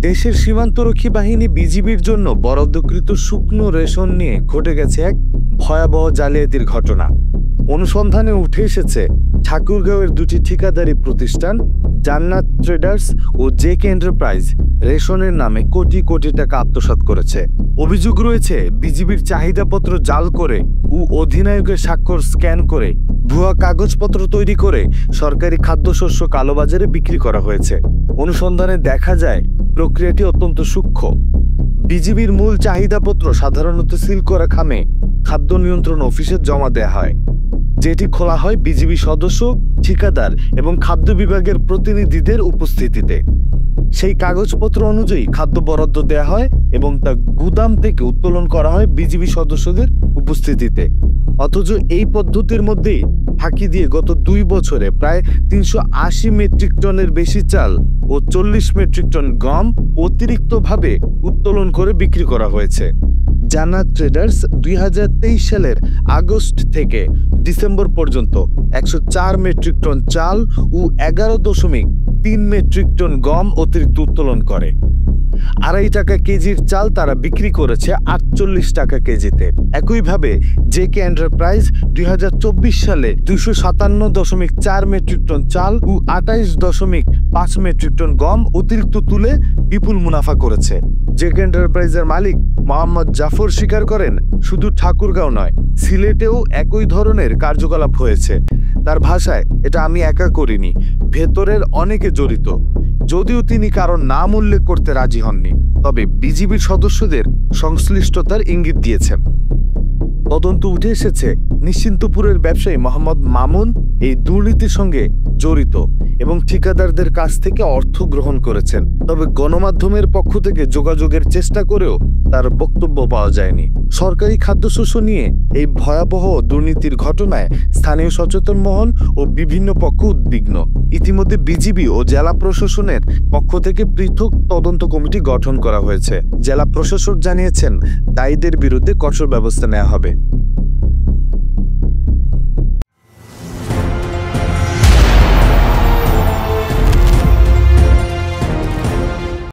দেশের সীমান্তরক্ষী বাহিনী বিজিবির জন্য বরাদ্দকৃত শুকনো রেশন নিয়ে ঘটে গেছে এক ভয়াবহ জালিয়াতির ঘটনা। অনুসন্ধানে উঠে এসেছে ঠাকুরগাঁওয়ের দুটি ঠিকাদারি প্রতিষ্ঠান জান্নাত ট্রেডার্স ও জেকে এন্টারপ্রাইজ রেশনের নামে কোটি কোটি টাকা আত্মসাৎ করেছে। অভিযোগ রয়েছে বিজিবির চাহিদাপত্র জাল করে ও অধিনায়কের স্বাক্ষর স্ক্যান করে ভুয়া কাগজপত্র তৈরি করে সরকারি খাদ্যশস্য কালোবাজারে বিক্রি করা হয়েছে। অনুসন্ধানে দেখা যায় প্রক্রিয়াটি অত্যন্ত সূক্ষ্ম। বিজিবির মূল চাহিদাপত্র সাধারণত সিল করা খামে খাদ্য নিয়ন্ত্রণ অফিসে জমা দেয়া হয়, যেটি খোলা হয় বিজিবি সদস্য, ঠিকাদার এবং খাদ্য বিভাগের প্রতিনিধিদের উপস্থিতিতে। সেই কাগজপত্র অনুযায়ী খাদ্য বরাদ্দ দেয়া হয় এবং তা গুদাম থেকে উত্তোলন করা হয় বিজিবি সদস্যদের উপস্থিতিতে। অথচ এই পদ্ধতির মধ্যেই ফাঁকি দিয়ে গত 2 বছরে প্রায় 380 মেট্রিক টনের বেশি চাল ও 40 মেট্রিক টন গম অতিরিক্তভাবে উত্তোলন করে বিক্রি করা হয়েছে। জান্নাত ট্রেডার্স 2023 সালের আগস্ট থেকে ডিসেম্বর পর্যন্ত 104 মেট্রিক টন চাল ও 11.3 মেট্রিক টন গম অতিরিক্ত উত্তোলন করে। 2.5 টাকা কেজির চাল তারা বিক্রি করেছে 48 টাকা কেজিতে। একইভাবে জেকে এন্টারপ্রাইজ 2024 সালে 257.4 মেট্রিক টন চাল ও 28.5 মেট্রিক টন গম অতিরিক্ত তুলে বিপুল মুনাফা করেছে। জেকে এন্টারপ্রাইজের মালিক মোহাম্মদ জাফর স্বীকার করেন, শুধু ঠাকুরগাঁও নয়, সিলেটেও একই ধরনের কার্যকলাপ হয়েছে। তার ভাষায়, এটা আমি একা করিনি, ভেতরের অনেকে জড়িত। যদিও তিনি কারণ নাম উল্লেখ করতে রাজি হননি, তবে বিজিবির সদস্যদের সংশ্লিষ্টতার ইঙ্গিত দিয়েছেন। তদন্ত উঠে এসেছে নিশ্চিন্তপুরের ব্যবসায়ী মোহাম্মদ মামুন এই দুর্নীতির সঙ্গে জড়িত এবং ঠিকাদারদের কাছ থেকে অর্থ গ্রহণ করেছেন। তবে গণমাধ্যমের পক্ষ থেকে যোগাযোগের চেষ্টা করেও তার বক্তব্য পাওয়া যায়নি। সরকারি খাদ্যশস্য নিয়ে এই ভয়াবহ দুর্নীতির ঘটনায় স্থানীয় সচেতন মহল ও বিভিন্ন পক্ষ উদ্বিগ্ন। ইতিমধ্যে বিজিবি ও জেলা প্রশাসনের পক্ষ থেকে পৃথক তদন্ত কমিটি গঠন করা হয়েছে। জেলা প্রশাসক জানিয়েছেন, দায়ীদের বিরুদ্ধে কঠোর ব্যবস্থা নেওয়া হবে।